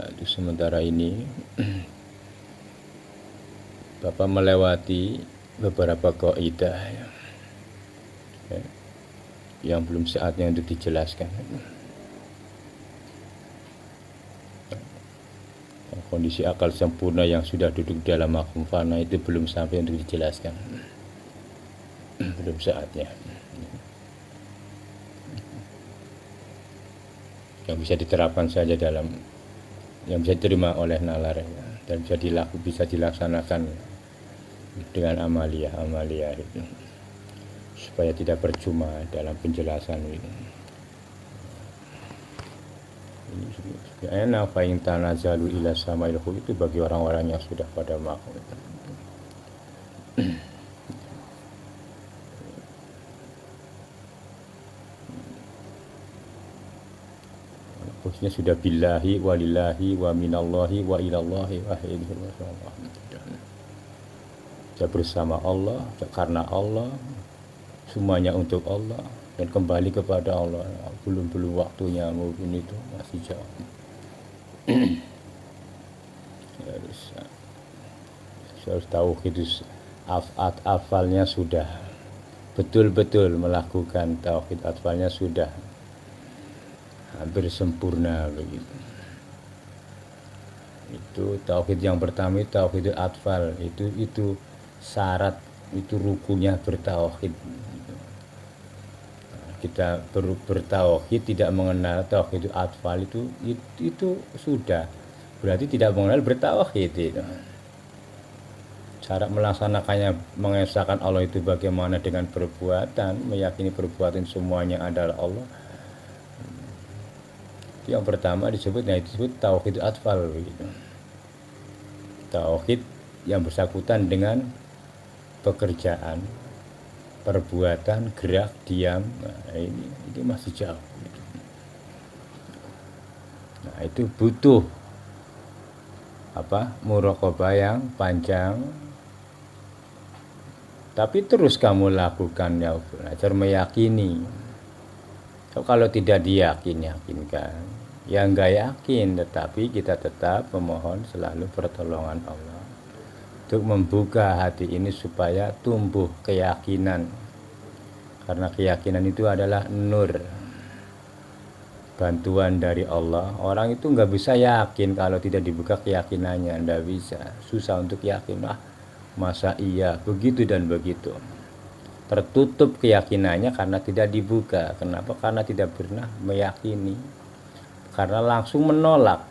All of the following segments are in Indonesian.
Di sementara ini Bapak melewati beberapa kaidah yang belum saatnya untuk dijelaskan. Kondisi akal sempurna yang sudah duduk dalam makom fana itu belum sampai untuk dijelaskan. Belum saatnya. Yang bisa diterapkan saja dalam, yang bisa diterima oleh nalar dan bisa dilaksanakan dengan amalia itu, supaya tidak percuma dalam penjelasan itu. Enak fa'in tanazalu ila sama'il itu bagi orang-orang yang sudah pada makom. Khususnya sudah billahi walillahi wa minallahi wa ilallahi wa ilaihi raji'un. Sudah bersama Allah, karena Allah, semuanya untuk Allah dan kembali kepada Allah. Belum waktunya, mungkin itu masih jauh. Harus tahu itu afalnya sudah betul-betul melakukan tauhid, atfalnya sudah hampir sempurna begitu. Itu tauhid yang pertama, tauhid atfal, itu syarat, itu rukunnya bertauhid. Kita bertauhid tidak mengenal tauhid atfal itu sudah berarti tidak mengenal bertauhid itu. Cara melaksanakannya, mengesahkan Allah itu bagaimana dengan perbuatan, meyakini perbuatan semuanya adalah Allah. Yang pertama disebut tauhid atfal begitu. Tauhid yang bersangkutan dengan pekerjaan, perbuatan, gerak, diam. Nah, ini masih jauh gitu. Nah, itu butuh muraqabah yang panjang, tapi terus kamu lakukan, ya belajar meyakini. Kalau tidak yakinkan, ya enggak yakin, tetapi kita tetap memohon selalu pertolongan Allah untuk membuka hati ini supaya tumbuh keyakinan, karena keyakinan itu adalah nur, bantuan dari Allah. Orang itu nggak bisa yakin kalau tidak dibuka keyakinannya, nggak bisa, susah untuk yakin. Masa iya begitu dan begitu, tertutup keyakinannya karena tidak dibuka. Kenapa? Karena tidak pernah meyakini, karena langsung menolak,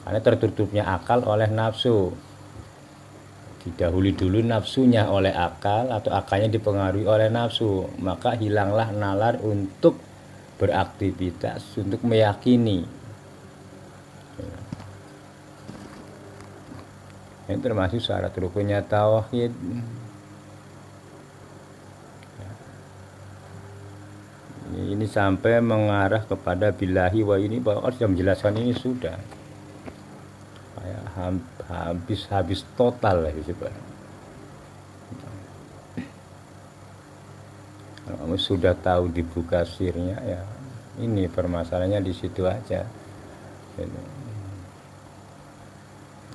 karena tertutupnya akal oleh nafsu. Didahului dulu nafsunya oleh akal, atau akalnya dipengaruhi oleh nafsu, maka hilanglah nalar untuk beraktivitas, untuk meyakini. Ini termasuk syarat rukunnya tauhid. Ini sampai mengarah kepada billahi wa ini, bahwa sudah menjelaskan ini sudah habis total lah sebenarnya. Kalau kamu sudah tahu dibuka sirnya, ya ini permasalahannya di situ aja.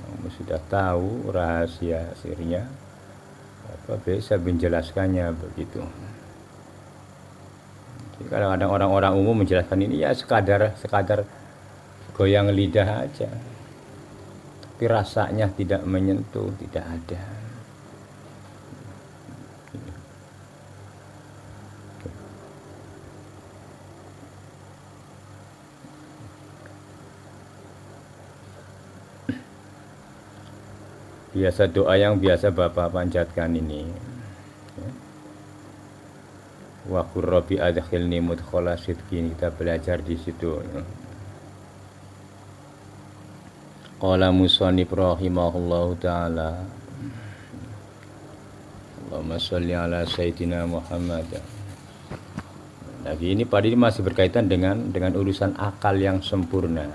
Kamu sudah tahu rahasia sirnya, bisa menjelaskannya begitu. Jadi kadang-kadang orang-orang umum menjelaskan ini ya sekadar goyang lidah aja, tapi rasanya tidak menyentuh, tidak ada. Biasa doa yang biasa Bapak panjatkan ini, wa qur rabbi adkhilni mudkhala sidqin, kita belajar di situ. Qala musannif rahimahullahu taala, Allahumma sholli ala sayyidina Muhammad. Lagi ini pada ini masih berkaitan dengan urusan akal yang sempurna.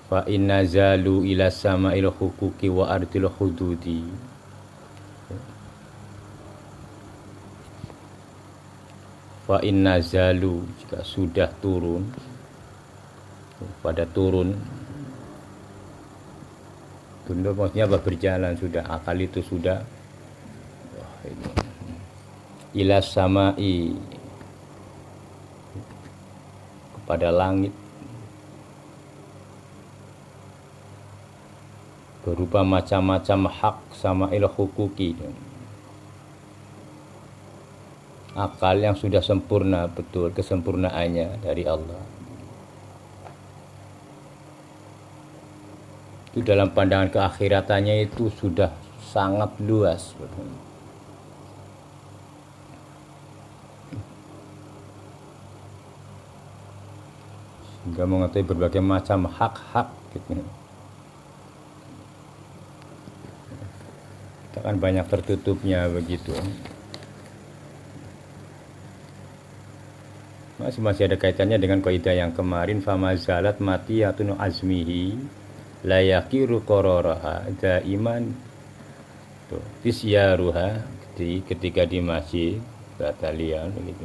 Fa inna zalu ila sama'il huquqi wa ardil hududi. Fa inna zalu, jika sudah turun pada turun maksudnya apa, berjalan sudah, akal itu sudah ini, ilas samai, kepada langit, berupa macam-macam hak sama hukuki, akal yang sudah sempurna betul kesempurnaannya dari Allah. Itu dalam pandangan keakhiratannya itu sudah sangat luas. Sehingga mengetahui berbagai macam hak-hak gitu. Kita kan banyak tertutupnya begitu. Masih ada kaitannya dengan kaidah yang kemarin, famazalat matiyatun azmihi la yakiru qararaha daiman tuh tisyaruha, ketika di masjid batalion begitu,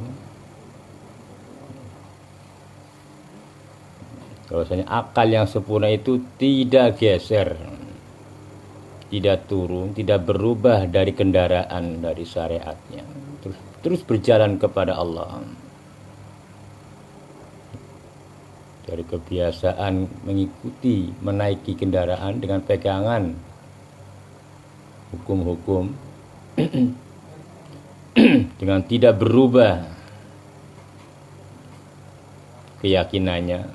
bahwasanya akal yang sempurna itu tidak geser, tidak turun, tidak berubah dari kendaraan dari syariatnya, terus berjalan kepada Allah. Dari kebiasaan mengikuti, menaiki kendaraan dengan pegangan hukum-hukum dengan tidak berubah keyakinannya,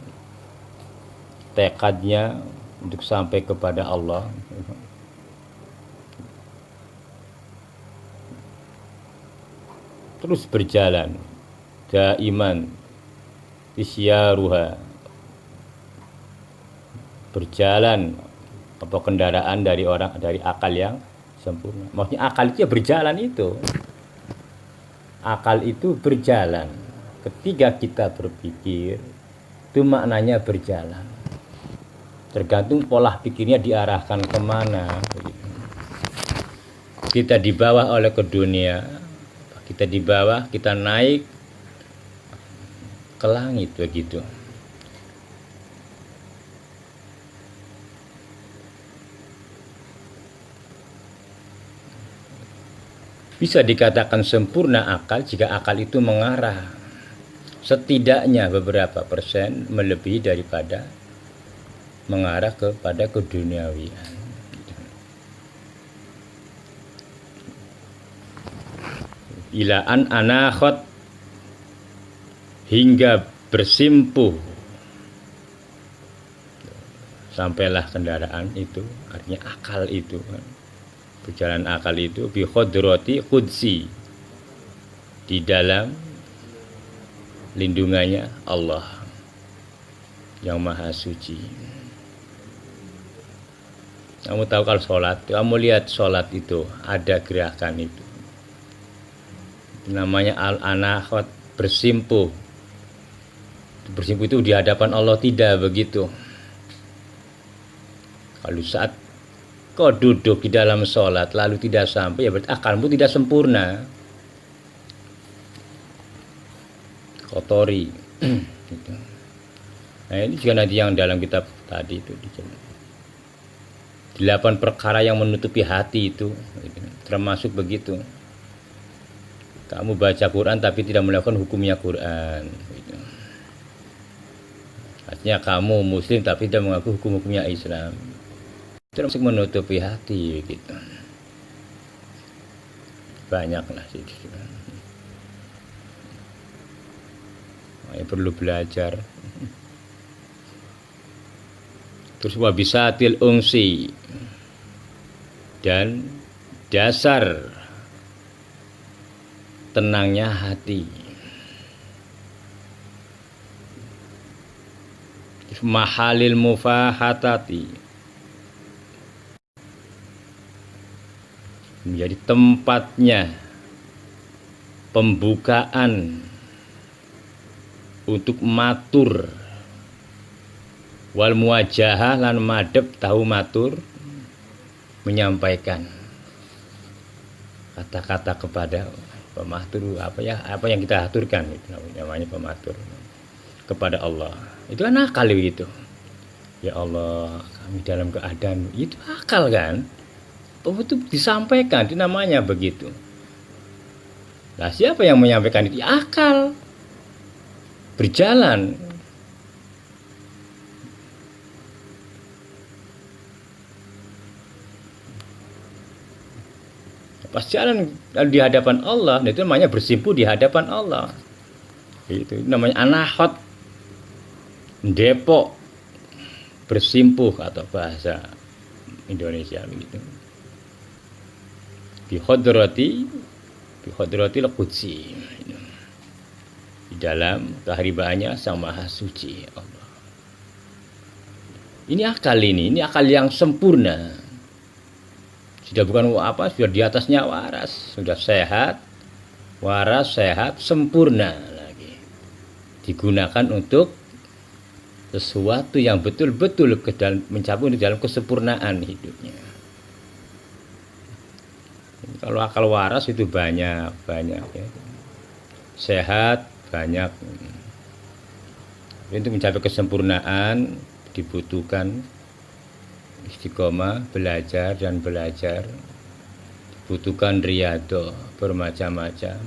tekadnya untuk sampai kepada Allah. Terus berjalan daiman isyaruha, berjalan apa kendaraan dari akal yang sempurna. Maksudnya akal itu ya berjalan itu. Akal itu berjalan. Ketika kita berpikir, itu maknanya berjalan. Tergantung pola pikirnya diarahkan kemana. Kita dibawa oleh ke dunia, kita di bawah, kita naik ke langit begitu. Bisa dikatakan sempurna akal jika akal itu mengarah setidaknya beberapa persen melebihi daripada mengarah kepada keduniawian. Ilaan anakhot, hingga bersimpuh, sampailah kendaraan itu, artinya akal itu, berjalan akal itu bi khodrati qudsi, di dalam lindungannya Allah yang maha suci. Kamu tahu kalau sholat, kamu lihat sholat itu ada gerakan itu, namanya al-anakhot, bersimpuh. Bersimpuh itu di hadapan Allah, tidak begitu. Kalau saat kau duduk di dalam sholat lalu tidak sampai, ya berarti akalmu tidak sempurna, kotori. Gitu. Nah ini juga nanti yang dalam kitab tadi itu dijelaskan. 8 perkara yang menutupi hati itu, gitu. Termasuk begitu. Kamu baca Quran tapi tidak melakukan hukumnya Quran. Gitu. Artinya kamu Muslim tapi tidak mengaku hukum-hukumnya Islam. Termasuk menutupi hati gitu. Banyaklah sih. Perlu belajar. Terus wabisatil ungsi, dan dasar tenangnya hati. Terus mahalil mufahatati, menjadi tempatnya pembukaan untuk matur, wal muwajahah lan madhep tahu matur, menyampaikan kata-kata kepada pematur, apa yang kita aturkan, itu namanya pematur. kepada Allah. Itu kan akal gitu. Ya Allah, kami dalam keadaan itu akal kan? Oh, itu disampaikan, itu namanya begitu. Nah, siapa yang menyampaikan itu? Akal. Berjalan. Pas jalan di hadapan Allah, itu namanya bersimpuh di hadapan Allah. Itu namanya anahot, depok, bersimpuh atau bahasa Indonesia begitu. Bi khodrati al-qudsi. Di dalam keharibaannya Sang Maha Suci Allah. Ini akal yang sempurna. Sudah bukan apa, sudah di atasnya waras, sudah sehat, waras, sehat, sempurna lagi. Digunakan untuk sesuatu yang betul-betul mencapai di dalam kesempurnaan hidupnya. Kalau akal waras itu banyak ya. Sehat banyak. Untuk mencapai kesempurnaan dibutuhkan istiqomah, belajar dan belajar. Dibutuhkan riyadhah bermacam-macam.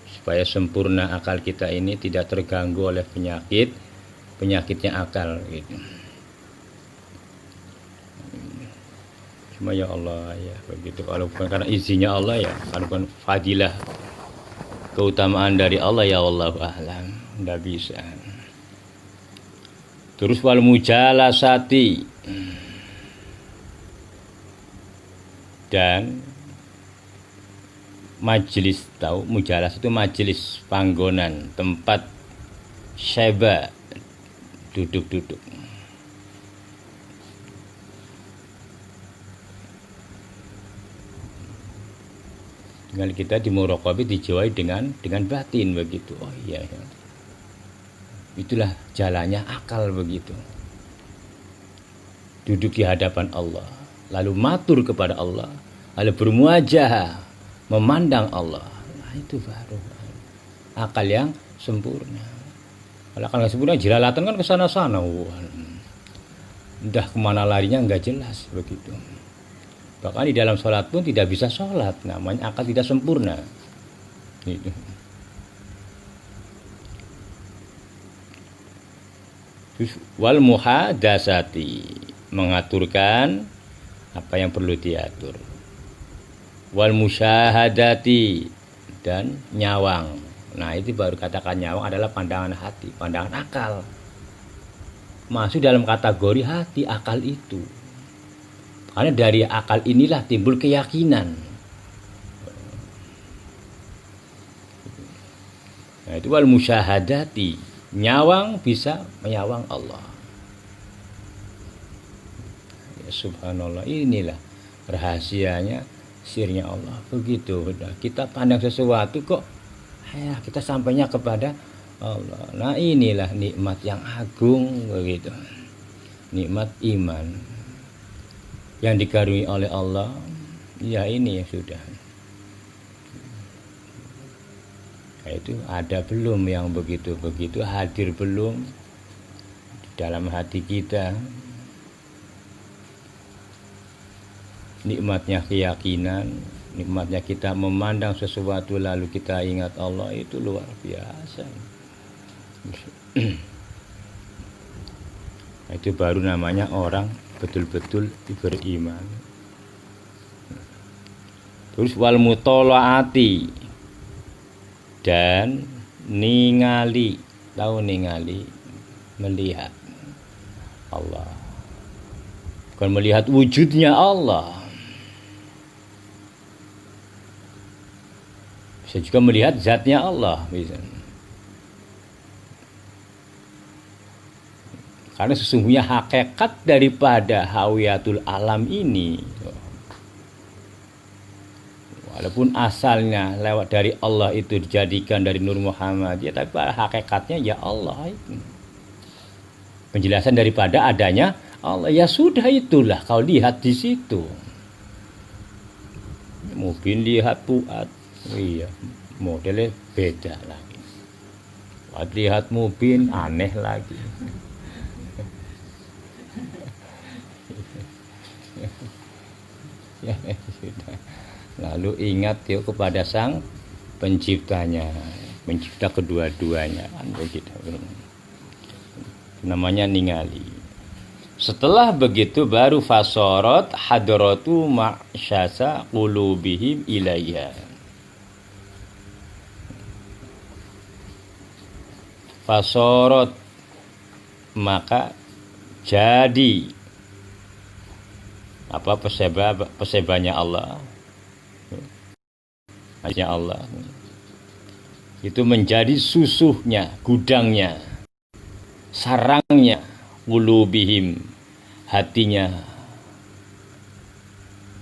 Supaya sempurna akal kita ini tidak terganggu oleh penyakitnya akal gitu. Cuma ya Allah ya begitu, kalau bukan karena izinnya Allah ya, kalau bukan fadilah keutamaan dari Allah ya Allah a'lam, enggak bisa. Terus wal mujalasati, dan majelis, tahu mujalas itu majelis, panggonan, tempat syaba, duduk-duduk. Dengan kita di muraqabah dijiwai dengan batin begitu. Oh iya, itulah jalannya akal begitu. Duduk di hadapan Allah, lalu matur kepada Allah, lalu bermuajah, memandang Allah. Nah, itu baru akal yang sempurna. Kalau akal yang sempurna, jelalatan kan kesana-sana. Udah kemana larinya nggak jelas begitu. Bahkan di dalam sholat pun tidak bisa sholat, namanya akal tidak sempurna. Gitu. Terus wal muhadasati, mengaturkan apa yang perlu diatur. Wal musyahadati, dan nyawang. Nah, itu baru katakan nyawang adalah pandangan hati, pandangan akal. Masuk dalam kategori hati, akal itu. Karena dari akal inilah timbul keyakinan. Nah, itu wal musyahadati, nyawang, bisa menyawang Allah. Ya, subhanallah, inilah rahasianya, sirnya Allah. Begitu, kita pandang sesuatu kok ya, kita sampainya kepada Allah. Nah, inilah nikmat yang agung begitu. Nikmat iman yang dikaruniai oleh Allah, ya ini ya sudah. Nah, itu ada belum yang begitu-begitu, hadir belum di dalam hati kita. Nikmatnya keyakinan, nikmatnya kita memandang sesuatu lalu kita ingat Allah, itu luar biasa. Nah, itu baru namanya orang betul-betul beriman. Terus wal mutolaati, dan ningali, tahu ningali, melihat Allah, bukan melihat wujudnya Allah, bisa juga melihat zatnya Allah bisa. Karena sesungguhnya hakikat daripada hawiyatul alam ini, walaupun asalnya lewat dari Allah itu dijadikan dari Nur Muhammad, ya, tapi hakikatnya ya Allah itu. Penjelasan daripada adanya Allah, ya sudah itulah kau lihat di situ. Mungkin lihat puat, iya, modelnya beda lagi. Lihat mubin, aneh lagi. Ya, sudah. Lalu ingat yuk kepada sang penciptanya, mencipta kedua-duanya, kan begitu. Namanya ningali. Setelah begitu baru fasorot hadratu ma'syasa qulubihim ilayya. Fasorot, maka jadi apa persebanya Allah, hanya Allah itu menjadi susuhnya, gudangnya, sarangnya, qulubihim, hatinya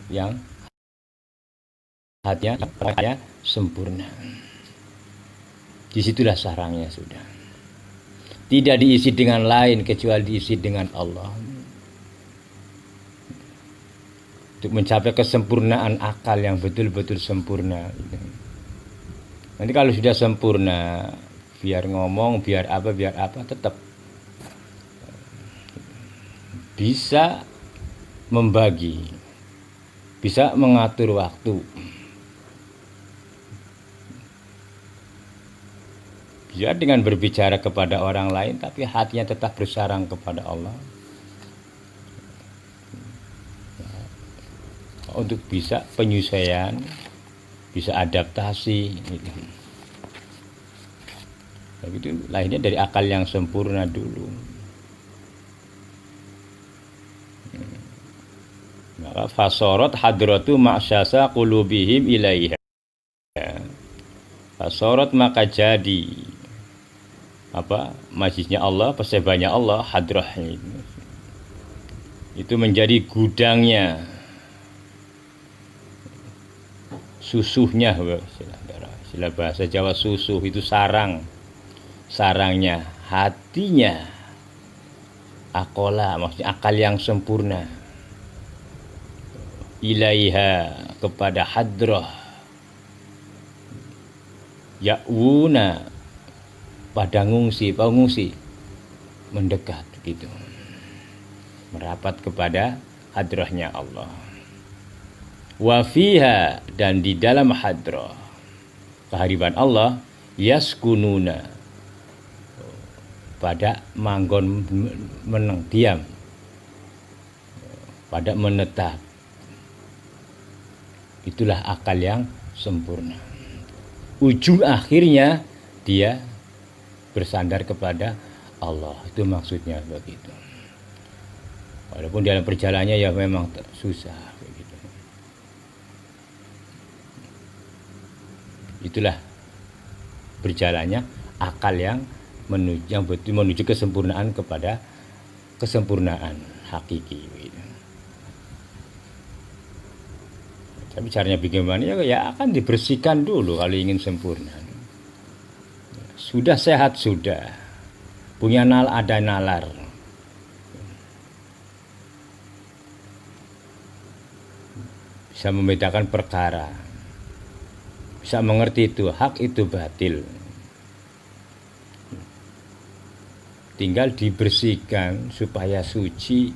yang hatinya sempurna. Disitulah sarangnya sudah. Tidak diisi dengan lain kecuali diisi dengan Allah. Untuk mencapai kesempurnaan akal yang betul-betul sempurna. Nanti kalau sudah sempurna, biar ngomong, biar apa, tetap bisa membagi, bisa mengatur waktu, bisa dengan berbicara kepada orang lain, tapi hatinya tetap bersarang kepada Allah. Untuk bisa penyesuaian, bisa adaptasi gitu. Itu lahirnya dari akal yang sempurna dulu. Maka fasorot hadratu ma'syasa qulubihim ilaiha. Fasorot, maka jadi apa majlisnya Allah, persebanya Allah, hadrah itu menjadi gudangnya, susuhnya, istilah bahasa Jawa susuh itu sarang, sarangnya, hatinya, akola, maksudnya akal yang sempurna, ilaiha, kepada hadrah, ya'wuna, pada pengungsi, mendekat gitu, merapat kepada hadrahnya Allah. Wafiha, dan di dalam hadrah kehadiran Allah, yaskununa, pada manggon meneng diam, pada menetap. Itulah akal yang sempurna. Ujung akhirnya dia bersandar kepada Allah. Itu maksudnya begitu. Walaupun dalam perjalanannya ya memang susah. Itulah berjalannya akal yang menuju kesempurnaan kepada kesempurnaan hakiki. Tapi caranya bagaimana ya akan dibersihkan dulu kalau ingin sempurna. Sudah sehat, sudah punya ada nalar, bisa membedakan perkara, bisa mengerti itu hak itu batil, tinggal dibersihkan supaya suci,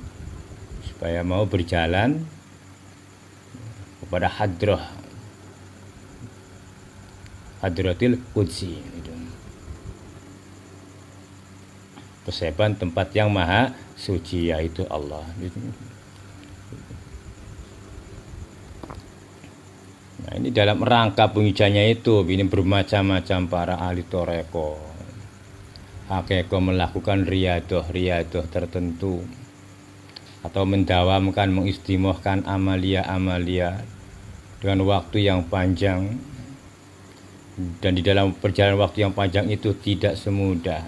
supaya mau berjalan kepada hadratil qudsi, perseban tempat yang maha suci, yaitu Allah. Nah, ini dalam rangka pengujiannya itu, ini bermacam-macam para ahli toreko, hakeko melakukan riyadoh tertentu, atau mendawamkan, mengistimewakan amalia dengan waktu yang panjang. Dan di dalam perjalanan waktu yang panjang itu tidak semudah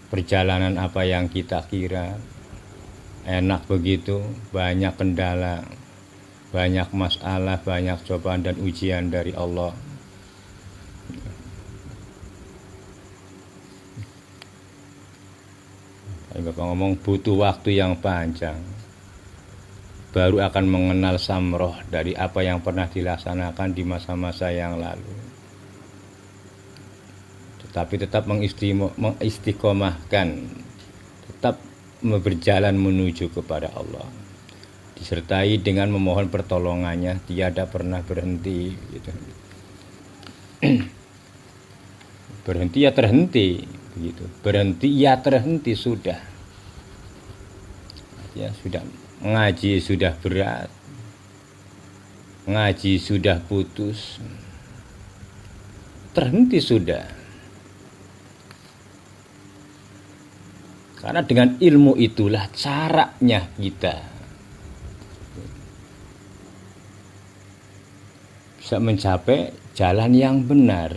perjalanan apa yang kita kira. Enak begitu, banyak kendala, banyak masalah, banyak cobaan dan ujian dari Allah. Bapak ngomong butuh waktu yang panjang, baru akan mengenal samroh dari apa yang pernah dilaksanakan di masa-masa yang lalu. tapi tetap mengistiqomahkan, tetap berjalan menuju kepada Allah, disertai dengan memohon pertolongannya, tiada pernah berhenti gitu. Berhenti ya terhenti begitu, berhenti ya terhenti sudah. Ya sudah, ngaji sudah berat, ngaji sudah putus, terhenti sudah. Karena dengan ilmu itulah caranya kita bisa mencapai jalan yang benar.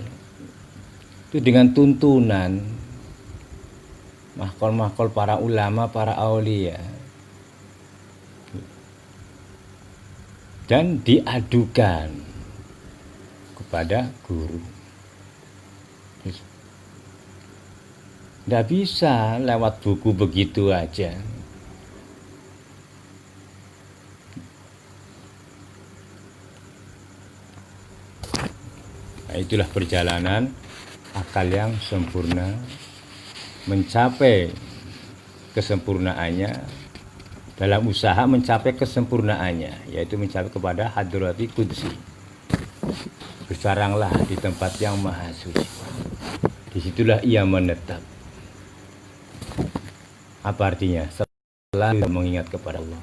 Itu dengan tuntunan mahkol-mahkol para ulama, para aulia, dan diadukan kepada guru. Tidak bisa lewat buku begitu aja. Nah, itulah perjalanan akal yang sempurna, mencapai kesempurnaannya dalam usaha mencapai kesempurnaannya, yaitu mencapai kepada hadrati qudsi. Bersaranglah di tempat yang maha suci, disitulah ia menetap. Apa artinya? Selalu mengingat kepada Allah.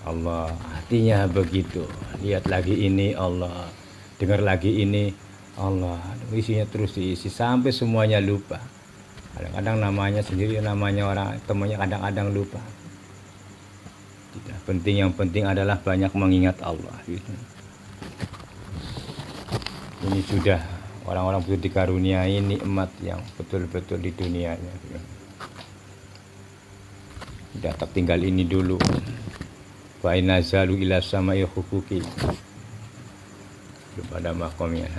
Allah, artinya begitu. Lihat lagi ini Allah, dengar lagi ini Allah, isinya terus diisi sampai semuanya lupa. Kadang-kadang namanya sendiri, namanya orang temannya kadang-kadang lupa. Tidak penting, yang penting adalah banyak mengingat Allah. Ini sudah orang-orang betul dikaruniai nikmat yang betul-betul di dunianya. Tidak tertinggal ini dulu. Wa inazalu ila sama'i hukuki. Kepada makomnya.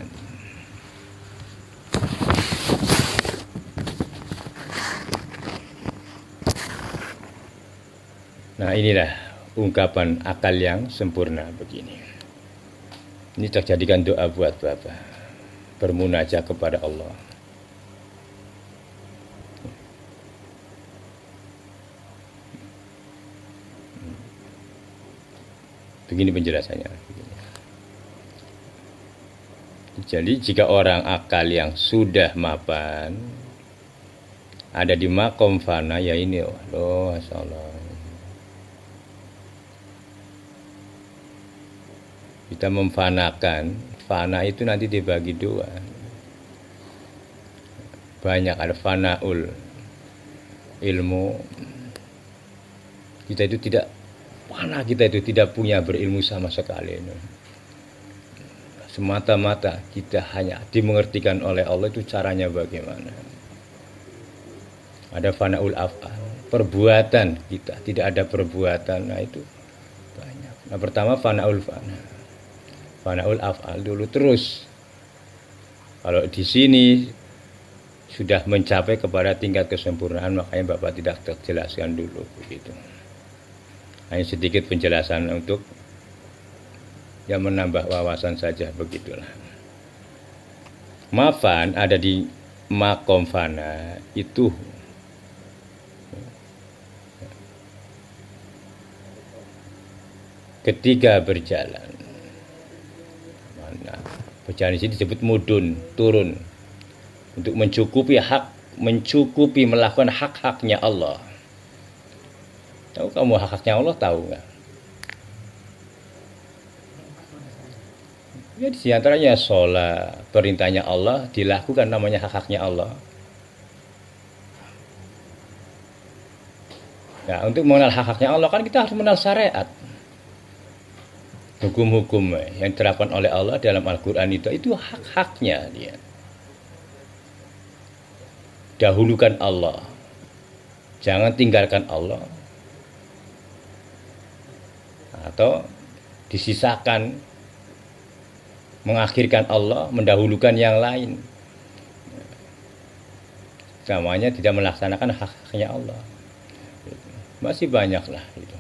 Nah, inilah ungkapan akal yang sempurna begini. Ini terjadikan doa buat Bapak, bermunajat kepada Allah. Begini penjelasannya. Jadi jika orang akal yang sudah mapan ada di makom fana, ya ini loh, masyaallah. Kita memfanakan, fana itu nanti dibagi dua. Banyak, ada fanaul ilmu. Kita itu tidak fana, kita itu tidak punya berilmu sama sekali. Semata-mata kita hanya dimengertikan oleh Allah, itu caranya bagaimana. Ada fanaul af'al, perbuatan kita tidak ada perbuatan. Nah itu banyak. Nah pertama fanaul fanaul af'al dulu, terus kalau di sini sudah mencapai kepada tingkat kesempurnaan, makanya Bapak tidak terjelaskan dulu begitu. Hanya sedikit penjelasan untuk yang menambah wawasan saja, begitulah. Mafan ada di makom fana itu ketika berjalan. Nah, berjalan di sini disebut mudun, turun, untuk mencukupi hak, mencukupi melakukan hak-haknya Allah. Tahu kamu hak-haknya Allah, tahu nggak? Ya, di antaranya sholat, perintahnya Allah dilakukan, namanya hak-haknya Allah. Nah, untuk mengenal hak-haknya Allah kan kita harus mengenal syariat. Hukum-hukum yang diterapkan oleh Allah dalam Al-Quran itu hak-haknya dia. Dahulukan Allah, jangan tinggalkan Allah, atau disisakan, mengakhirkan Allah, mendahulukan yang lain. Namanya tidak melaksanakan hak-haknya Allah. Masih banyak lah itu.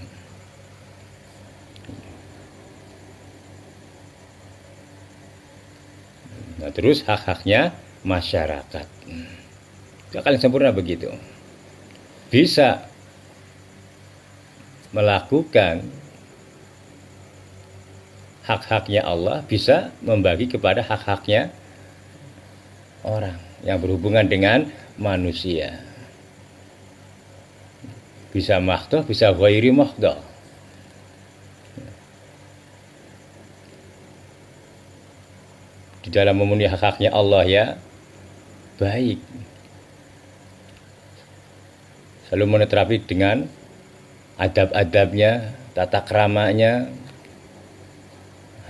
Nah, terus hak-haknya masyarakat. Itu akal yang sempurna begitu. Bisa melakukan hak-haknya Allah, bisa membagi kepada hak-haknya orang yang berhubungan dengan manusia. Bisa mahdoh, bisa ghairi mahdoh. Di dalam memenuhi hak-haknya Allah ya baik. Selalu meneterapi dengan adab-adabnya, tata keramanya.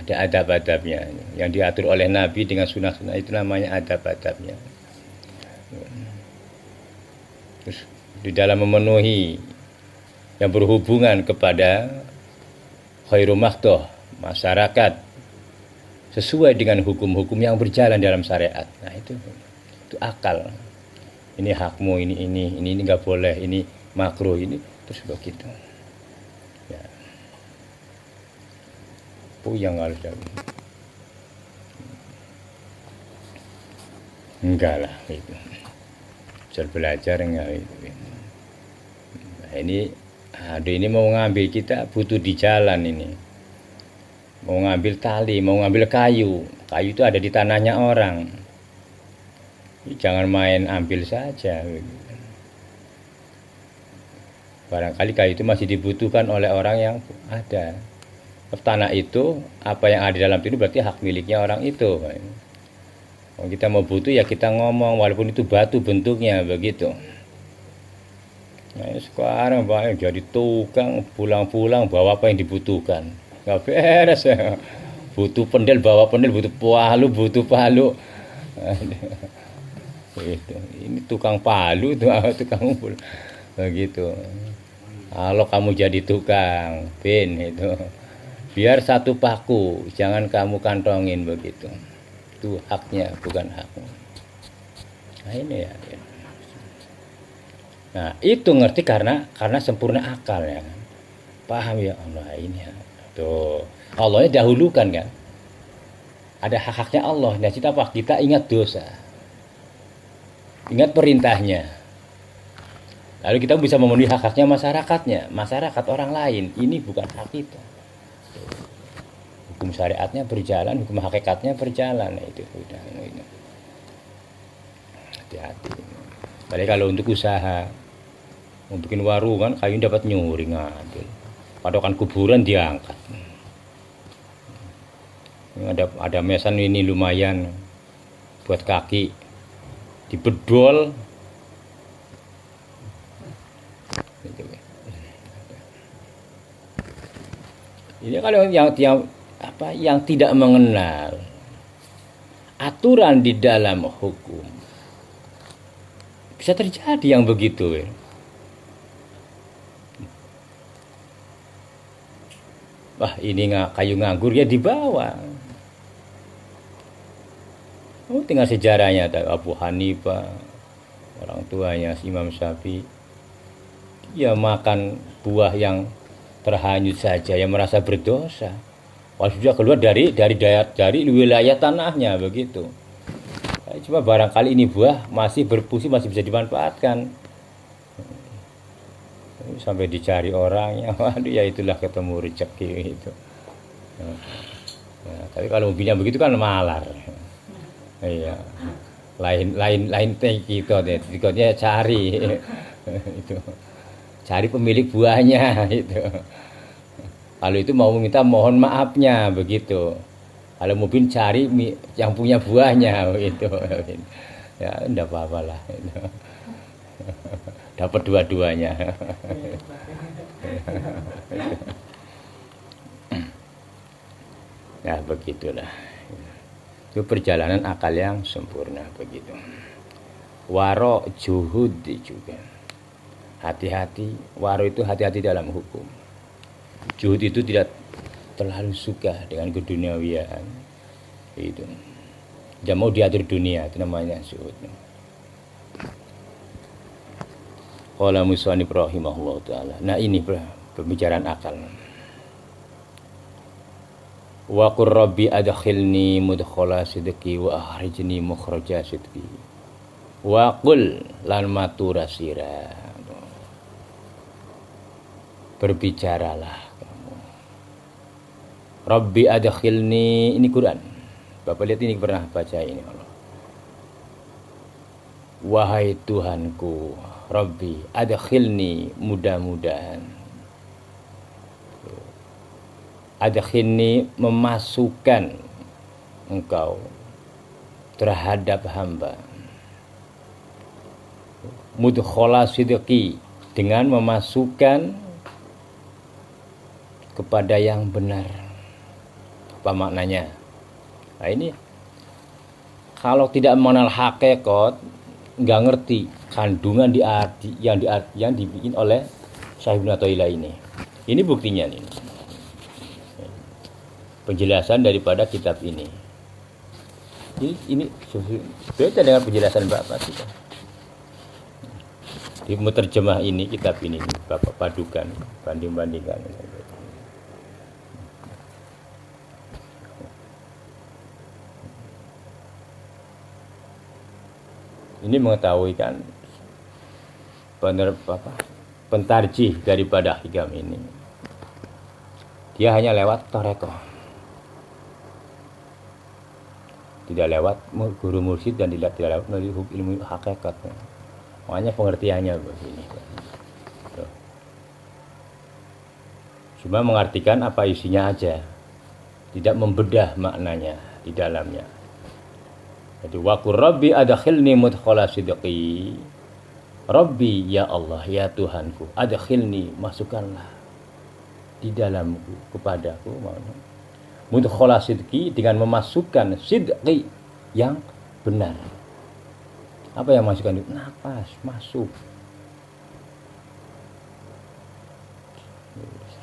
Ada adab-adabnya yang diatur oleh Nabi dengan sunnah-sunnah, itu namanya adab-adabnya. Terus di dalam memenuhi yang berhubungan kepada khairu mahdoh, masyarakat, sesuai dengan hukum-hukum yang berjalan dalam syariat. Nah itu akal. Ini hakmu, ini nggak boleh, ini makruh, ini terus begitu. Ya. Yang harus enggak lah itu. Bisa belajar enggak itu. Nah, ini mau ngambil, kita butuh di jalan ini. Mau ngambil tali, mau ngambil kayu. Kayu itu ada di tanahnya orang. Jangan main ambil saja. Barangkali kayu itu masih dibutuhkan oleh orang yang ada. Tanah itu, apa yang ada di dalam itu berarti hak miliknya orang itu. Kalau kita mau butuh ya kita ngomong, walaupun itu batu bentuknya begitu. Nah, sekarang banyak jadi tukang, pulang-pulang bawa apa yang dibutuhkan. Nggak beres ya. Butuh pendel, bawa pendel, butuh palu. Gitu. Ini tukang palu, tukang pulang. Begitu. Kalau kamu jadi tukang, itu. Biar satu paku, jangan kamu kantongin begitu. Itu haknya, bukan hakmu. Nah ini ya. Nah itu ngerti karena sempurna akal ya kan. Paham ya Allah ini ya. Tuh Allahnya dahulukan kan. Ada hak-haknya Allah. Nah kita apa? Kita ingat dosa. Ingat perintahnya. Lalu kita bisa memenuhi hak-haknya masyarakatnya. Masyarakat orang lain. Ini bukan hak kita. Hukum syariatnya berjalan, hukum hakikatnya berjalan. Nah, itu. Hati-hati. Padahal kalau untuk usaha, mau bikin warung kan kayu dapat nyuri ngambil. Padokan kuburan diangkat. Ini ada mesan ini lumayan buat kaki, dibedol. Ini kalau yang tidak mengenal aturan di dalam hukum, bisa terjadi yang begitu ya. Wah ini kayu nganggur ya dibawa. Oh tinggal sejarahnya Abu Hanifah, orang tuanya Imam Syafi'i, ya makan buah yang terhanyut saja yang merasa berdosa. Wah sudah keluar dari wilayah tanahnya begitu. Cuma barangkali ini buah masih berfungsi, masih bisa dimanfaatkan. Sampai dicari orangnya, waduh ya itulah ketemu rezeki itu. Nah, tapi kalau mobilnya begitu kan malar. Iya. Lain kita cari itu. Cari pemilik buahnya itu. Kalau itu mau minta mohon maafnya begitu. Kalau mobil cari yang punya buahnya begitu. Ya enggak apa-apa lah itu. Dapat dua-duanya. Nah begitulah. Itu perjalanan akal yang sempurna begitu. Waro juhud juga. Hati-hati. Waro itu hati-hati dalam hukum. Juhud itu tidak terlalu suka dengan keduniawian. Itu. Dia mau diatur dunia, itu namanya zuhud. Qala musannif rahimahullah taala. Nah ini pembicaraan akal. Wa qur rabbi adkhilni mudkhala sidqi wa akhrijni mukhraja sidqi. Wa qul lan matura sira. Berbicaralah kamu. Rabbi adkhilni, ini Quran. Bapak lihat ini, pernah baca ini Allah. Wahai Tuhanku, Rabbi adkhilni, mudah-mudahan. Adkhilni, memasukkan engkau terhadap hamba. Mudkhala sidqi, dengan memasukkan kepada yang benar. Apa maknanya? Nah ini kalau tidak mengenal hakikat, nggak ngerti kandungan yang dibikin oleh Syekh Ibnu Athaillah ini. Ini buktinya nih. Penjelasan daripada kitab ini. Ini beda dengan penjelasan Bapak kita. Di menerjemah ini, kitab ini Bapak padukan, banding-bandingkan. Ini mengetahui kan pentarjih daripada hikam ini. Dia hanya lewat tarekoh, tidak lewat guru mursyid dan tidak lewat ilmu hakikat. Makanya pengertiannya begini. Cuma mengartikan apa isinya aja, tidak membedah maknanya di dalamnya. Jadi wa qur rabbi adkhilni mudkhala sidqi. Rabbi, ya Allah, ya Tuhanku, adkhilni, masukkanlah di dalamku, kepadaku, mudkhala sidqi, dengan memasukkan sidqi, yang benar. Apa yang masukkan itu? Nafas masuk.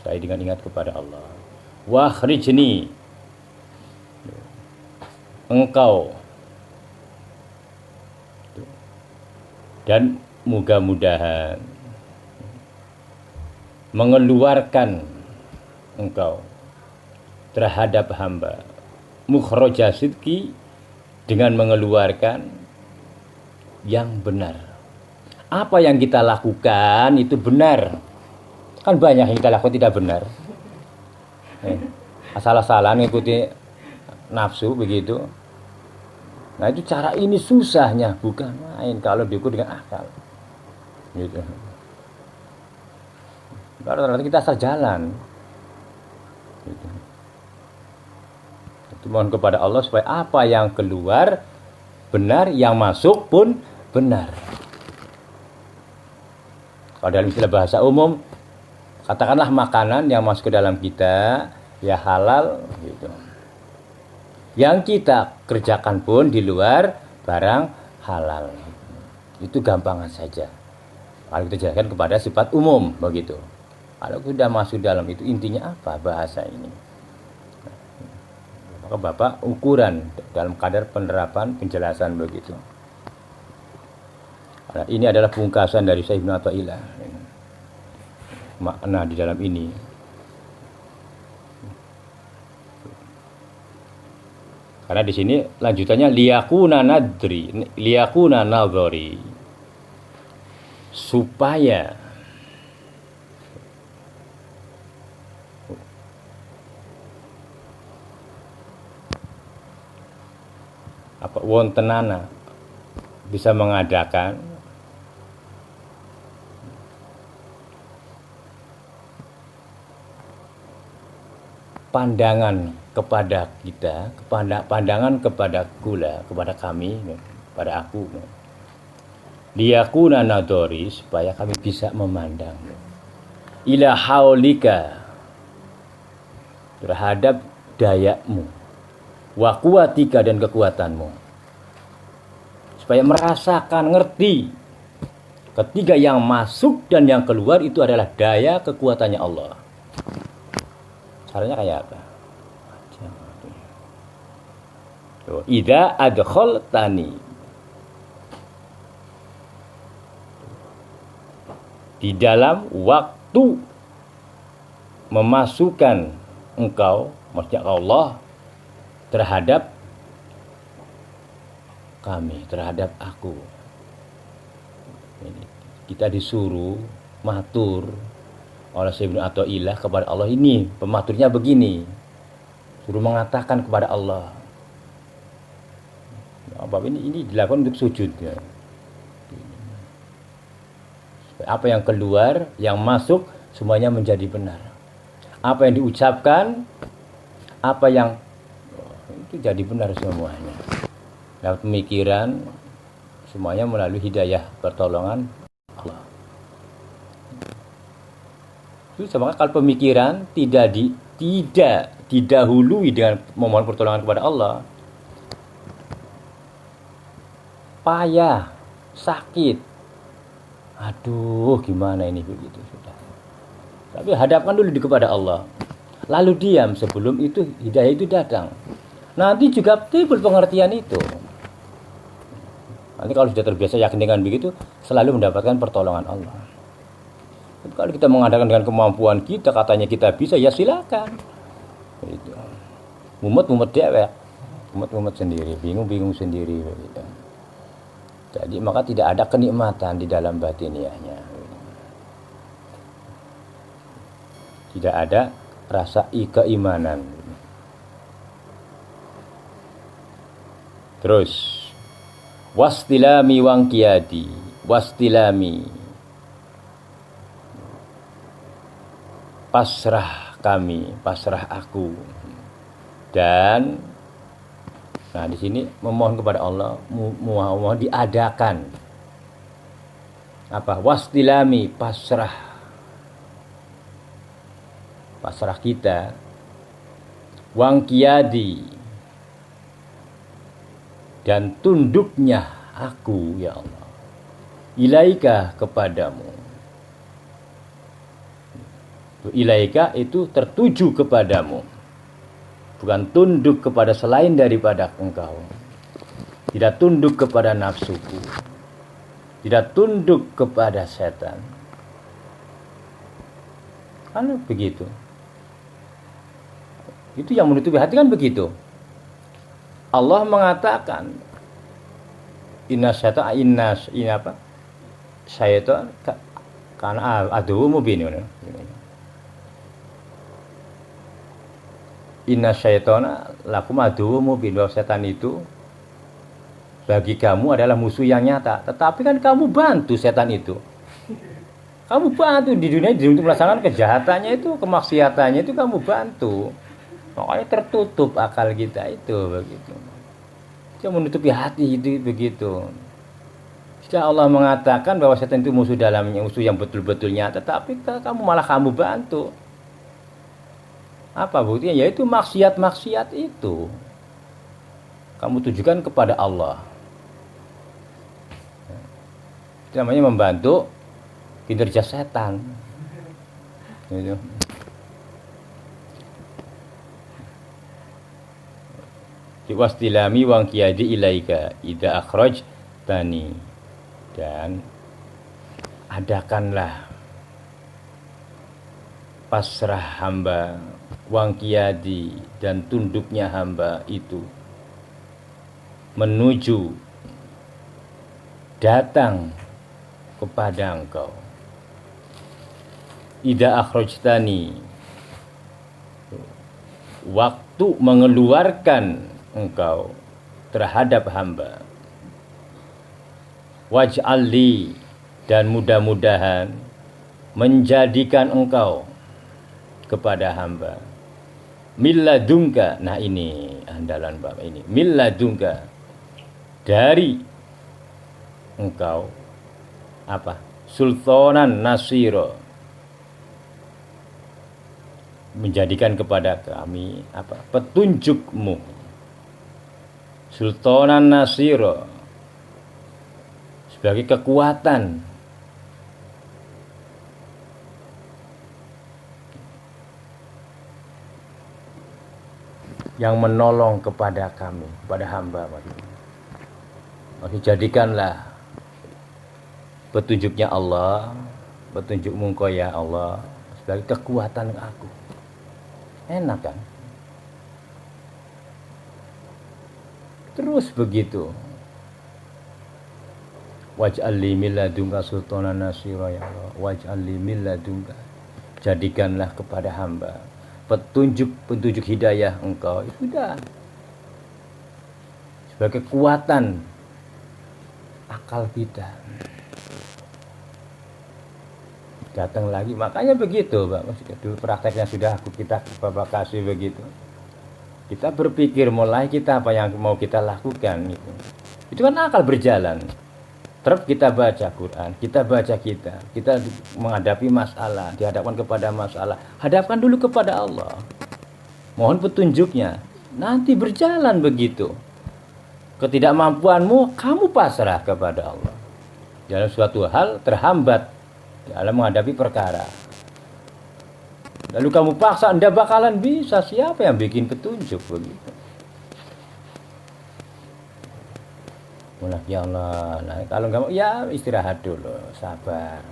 Saya dengan ingat kepada Allah. Wa akhrijni, engkau, dan mudah-mudahan mengeluarkan engkau terhadap hamba, mukhraja sidqi, dengan mengeluarkan yang benar. Apa yang kita lakukan itu benar. Kan banyak yang kita lakukan tidak benar. Asal-asalan ngikuti nafsu begitu. Nah itu cara ini susahnya, bukan main kalau diukur dengan akal. Gitu. Kalau ternyata kita asal jalan. Gitu. Itu mohon kepada Allah supaya apa yang keluar benar, yang masuk pun benar. Kalau dalam istilah bahasa umum, katakanlah makanan yang masuk ke dalam kita ya halal gitu. Yang kita kerjakan pun di luar barang halal. Itu gampangan saja. Kalau kita jelaskan kepada sifat umum begitu. Kalau sudah masuk dalam itu, intinya apa bahasa ini? Maka Bapak ukuran dalam kadar penerapan penjelasan begitu. Nah, ini adalah pungkasan dari Syekh Ibnu Athaillah. Makna di dalam ini. Karena di sini lanjutannya liyakuna nadhari, supaya wontenana bisa mengadakan pandangan kepada kita, pandangan kepada kula, kepada kami, pada aku. Liyakuna nadhari, supaya kami bisa memandang ila haulika, terhadap dayamu, wa quwatika, dan kekuatanmu, supaya merasakan, ngerti ketiga yang masuk dan yang keluar itu adalah daya kekuatannya Allah. Caranya kayak apa? Idza adkhaltani, di dalam waktu memasukkan engkau, maksudnya Allah, terhadap kami, terhadap aku. Ini, kita disuruh matur oleh Syekh Ibnu Athaillah kepada Allah. Ini pematurnya begini, suruh mengatakan kepada Allah. Ini dilakukan untuk sujud ya. Apa yang keluar, yang masuk, semuanya menjadi benar. Apa yang diucapkan, apa yang itu jadi benar semuanya. Lewat pemikiran, semuanya melalui hidayah pertolongan Allah. Itu sebenarnya kalau pemikiran tidak didahului dengan memohon pertolongan kepada Allah, payah, sakit, aduh gimana ini begitu sudah. Tapi hadapkan dulu kepada Allah, lalu diam sebelum itu hidayah itu datang. Nanti juga timbul pengertian itu. Nanti kalau sudah terbiasa yakin dengan begitu, selalu mendapatkan pertolongan Allah. Tapi kalau kita mengadakan dengan kemampuan kita, katanya kita bisa, ya silakan. Begitu. Mumet dewek, mumet sendiri, bingung sendiri. Begitu. Jadi maka tidak ada kenikmatan di dalam batiniahnya. Tidak ada rasa keimanan. Terus wastilami wangkiyadi, wastilami, pasrah kami, pasrah aku. Dan nah di sini memohon kepada Allah, mohon diadakan apa? Wastilami, pasrah kita, wangkiyadi, dan tunduknya aku ya Allah, ilaika, kepadamu. Ilaika itu tertuju kepadamu, bukan tunduk kepada selain daripada engkau. Tidak tunduk kepada nafsuku, tidak tunduk kepada setan. Kan begitu. Itu yang menutupi hati kan begitu. Allah mengatakan syaitan karena aduh mubin. Inna syaitana lakum aduwwum mubin, bahwa setan itu bagi kamu adalah musuh yang nyata. Tetapi kan kamu bantu setan itu. Kamu bantu di dunia untuk melaksanakan kejahatannya itu, kemaksiatannya itu kamu bantu. Makanya tertutup akal kita itu begitu. Dia menutupi hati itu begitu. Jika Allah mengatakan bahwa setan itu musuh dalamnya, musuh yang betul-betul nyata, tapi kamu bantu. Apa buktinya? Yaitu maksiat-maksiat itu kamu tujukan kepada Allah. Itu namanya membantu kinerja setan. Gitu. Wastilami wangkiyadi ilaika idza akhraj tani, dan adakanlah pasrah hamba, wangkiyadi, dan tunduknya hamba itu menuju datang kepada engkau. Idza akhrajtani, waktu mengeluarkan engkau terhadap hamba. Waj'alli, dan mudah-mudahan menjadikan engkau kepada hamba milladunka. Nah ini andalan Bapak ini, milladunka, dari engkau apa? Sultanan nasiro, menjadikan kepada kami apa? Petunjukmu. Sultanan nasiro, sebagai kekuatan yang menolong kepada kami, kepada hamba. Maksudnya jadikanlah petunjuknya Allah, petunjukmu engkau ya Allah, sebagai kekuatan aku. Enak kan? Terus begitu. Waj'al li min ladunka sultanan nasira ya Allah. Waj'al li min ladunka. Jadikanlah kepada hamba petunjuk hidayah Engkau. Sudah. Sebagai kekuatan akal kita. Datang lagi, makanya begitu Pak. Dulu prakteknya sudah kita Bapak kasih begitu. Kita berpikir mulai kita apa yang mau kita lakukan gitu. Itu kan akal berjalan. Terus kita baca Quran, kita baca kita menghadapi masalah, dihadapkan kepada masalah, hadapkan dulu kepada Allah. Mohon petunjuknya. Nanti berjalan begitu. Ketidakmampuanmu kamu pasrah kepada Allah. Dalam suatu hal terhambat dalam menghadapi perkara. Lalu kamu paksa, Anda bakalan bisa. Siapa yang bikin petunjuk begitu? Ya Allah, nah, kalau nggak mau ya istirahat dulu, sabar.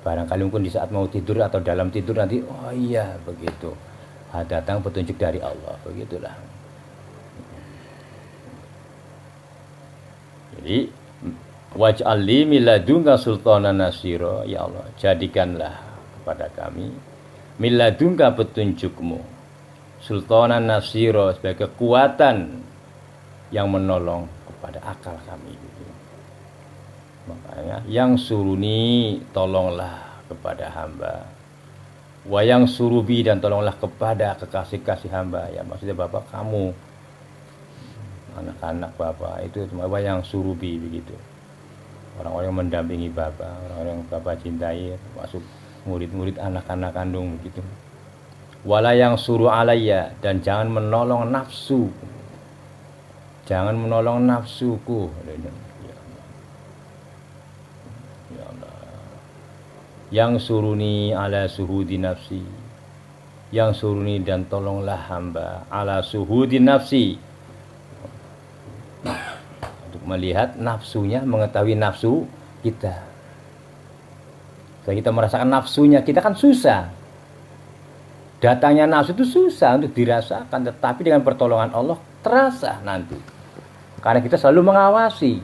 Barangkali mungkin di saat mau tidur atau dalam tidur nanti, oh iya begitu, datang petunjuk dari Allah, begitulah. Jadi waj'al li min ladunka sultanan nasira, ya Allah, jadikanlah kepada kami min ladunka petunjukmu, sultanan nasira, sebagai kekuatan yang menolong pada akal kami gitu. Makanya yang suruni, tolonglah kepada hamba, wayang surubi, dan tolonglah kepada kekasih-kasih hamba. Ya maksudnya Bapak kamu, anak-anak Bapak itu cuma wayang surubi begitu, orang-orang yang mendampingi Bapak, orang-orang yang Bapak cintai, masuk murid-murid anak-anak kandung begitu. Wala yang suruh alayya, dan jangan menolong nafsu. Jangan menolong nafsuku. Ya Allah. Yang suruni ala suhudi nafsi. Yang suruni, dan tolonglah hamba ala suhudi nafsi. Untuk melihat nafsunya, mengetahui nafsu kita. Kalau kita merasakan nafsunya, kita kan susah. Datangnya nafsu itu susah untuk dirasakan, tetapi dengan pertolongan Allah terasa nanti. Karena kita selalu mengawasi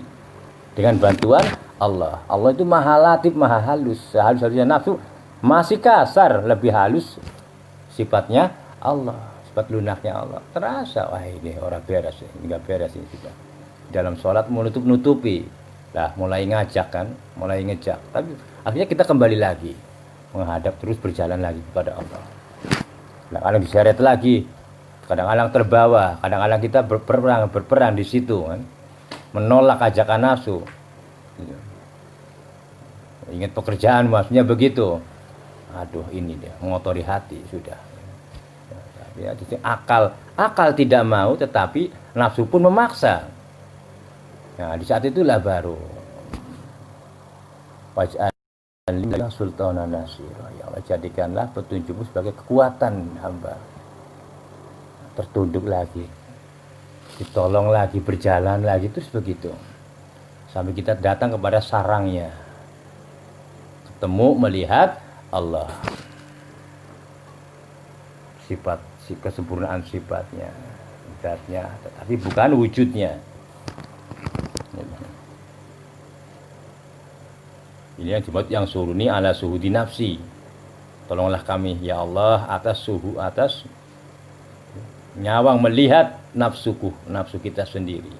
dengan bantuan Allah. Allah itu maha latif, maha halus. Sehalus-halusnya nafsu masih kasar, lebih halus sifatnya Allah, sifat lunaknya Allah. Terasa, wah ini orang beres, enggak beres ini kita. Dalam sholat menutup-nutupi. Lah mulai ngajak kan, mulai ngejak. Tapi akhirnya kita kembali lagi menghadap, terus berjalan lagi kepada Allah. Nah, kalau diseret lagi, kadang-kadang terbawa, kadang-kadang kita berperang di situ kan, menolak ajakan nafsu. Ingat pekerjaan maksudnya begitu. Aduh ini dia mengotori hati sudah. Ya, akal tidak mau, tetapi nafsu pun memaksa. Nah di saat itulah baru waj'al sultanan nasira, ya Allah, jadikanlah petunjukmu sebagai kekuatan hamba. Tertunduk lagi, ditolong lagi, berjalan lagi, terus begitu sampai kita datang kepada sarangnya, ketemu, melihat Allah, sifat, kesempurnaan sifatnya, zatnya, tetapi bukan wujudnya. Ini yang disebut yang suruni ala suhudi nafsi. Tolonglah kami ya Allah atas nyawang melihat nafsuku, nafsu kita sendiri.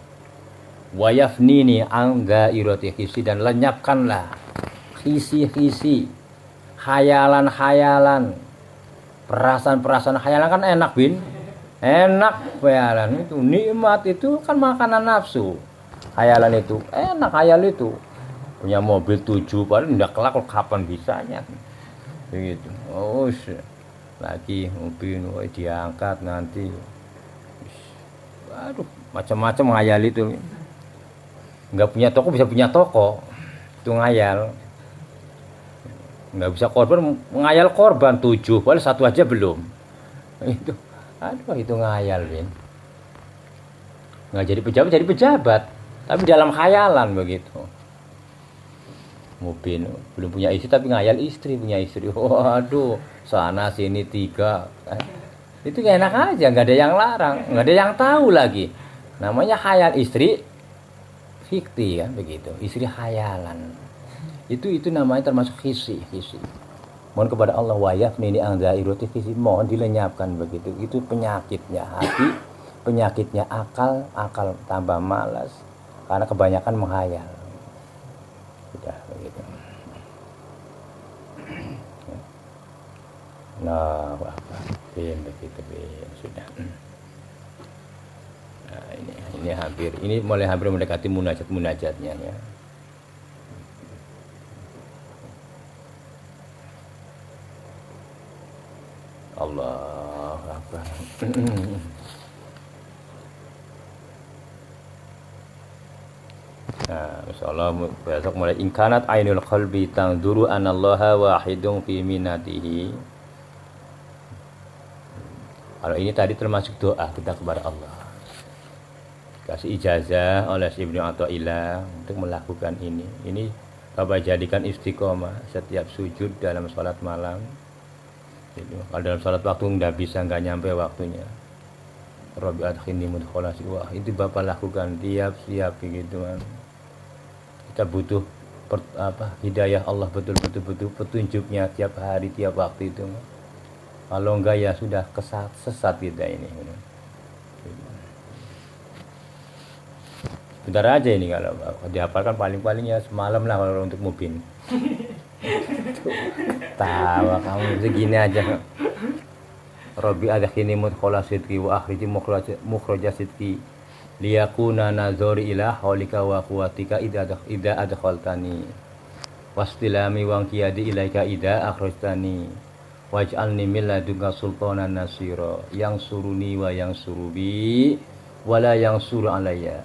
Wayafnini angga iroti khisi, dan lenyapkanlah khisi-khisi, khayalan-khayalan, perasaan-perasaan. Khayalan kan enak bin, enak khayalan itu, nikmat itu kan makanan nafsu. Khayalan itu enak, khayal itu punya mobil 7, paling udah kelak kapan bisanya begitu. Oh lagi mobil diangkat nanti, aduh macam-macam ngayal itu. Nggak punya toko bisa punya toko, itu ngayal. Nggak bisa korban, ngayal korban 7, paling 1 aja belum. Itu aduh itu ngayal Bin. Nggak jadi pejabat, tapi dalam khayalan begitu. Mubin belum punya istri tapi ngayal istri punya istri. Waduh, sana sini 3. Itu enak aja, nggak ada yang larang, nggak ada yang tahu lagi. Namanya khayal istri fikti kan begitu, istri khayalan. Itu namanya termasuk khisi. Mohon kepada Allah wayaf ini angzairoti khisi, mohon dilenyapkan begitu. Itu penyakitnya hati, penyakitnya akal tambah malas karena kebanyakan menghayal. Sudah begitu. Nah, begitu sudah. Nah, ini mulai hampir mendekati munajatnya ya. Allahu Akbar. Nah, insyaallah besok mulai ingkanat ainul qalbi tangduru anallaha wahidun fi minatihi. Kalau ini tadi termasuk doa kita kepada Allah. Kasih ijazah oleh Ibnu Athaillah untuk melakukan ini. Ini Bapak jadikan istiqomah setiap sujud dalam sholat malam. Kalau dalam sholat waktu nggak nyampe waktunya. Rabbi adkhilni mudkhala wah itu Bapak lakukan tiap begitu kan. Kita butuh hidayah Allah betul-betul petunjuknya tiap hari tiap waktu itu. Kalau enggak ya sudah sesat kita ini. Bentar aja ini kalau dihafalkan paling-paling ya semalam lah kalau untuk Mubin. Tawa kamu segini aja. Rabbi adkhilni mudkhala sidqi wa akhriji mukhraja sidqi liyakuna nazari ila haulika wa quwwatika idza adkhaltani wastilami wa qiyadi ilaika idza akhrajtani waj'alni min ladunka sultanan nasira yang suruni wa yang surubi wala yang suru alayya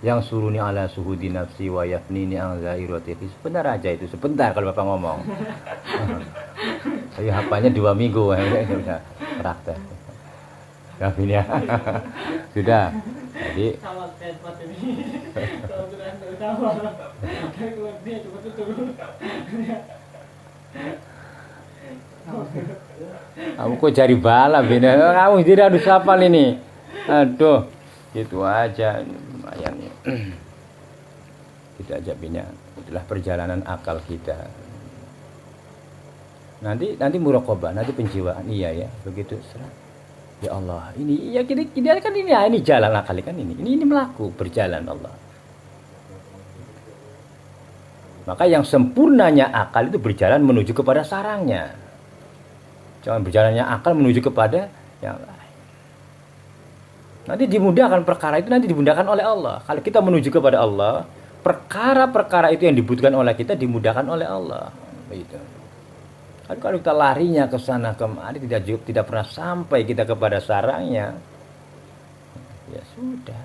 yang suruni ala suhudi nafsi wa yafnini an zairati. Sebentar aja itu, sebentar kalau Bapak ngomong. Saya hafalnya 2 minggu sudah praktek. Gavin ya. Sudah. Jadi kamu kok cari bala bina kamu tidak harus hafal ini. Aduh, itu aja lumayan ya. Kita aja bina itulah perjalanan akal kita. Nanti muraqabah, nanti penjiwaan iya ya, begitu serah. Ya Allah, ini ya kita kan ini jalan akal kan ini melaku berjalan Allah. Maka yang sempurnanya akal itu berjalan menuju kepada sarangnya. Jangan berjalannya akal menuju kepada yang lain. Nanti dimudahkan perkara itu dimudahkan oleh Allah. Kalau kita menuju kepada Allah, perkara-perkara itu yang dibutuhkan oleh kita dimudahkan oleh Allah. Begitu. Kalau kita larinya ke sana kemari tidak pernah sampai kita kepada sarangnya, ya sudah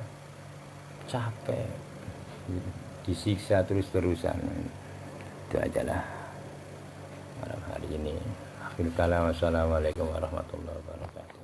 capek, disiksa terus-terusan. Itu ajalah malam hari ini. Akhirul kalam. Wassalamualaikum warahmatullahi wabarakatuh.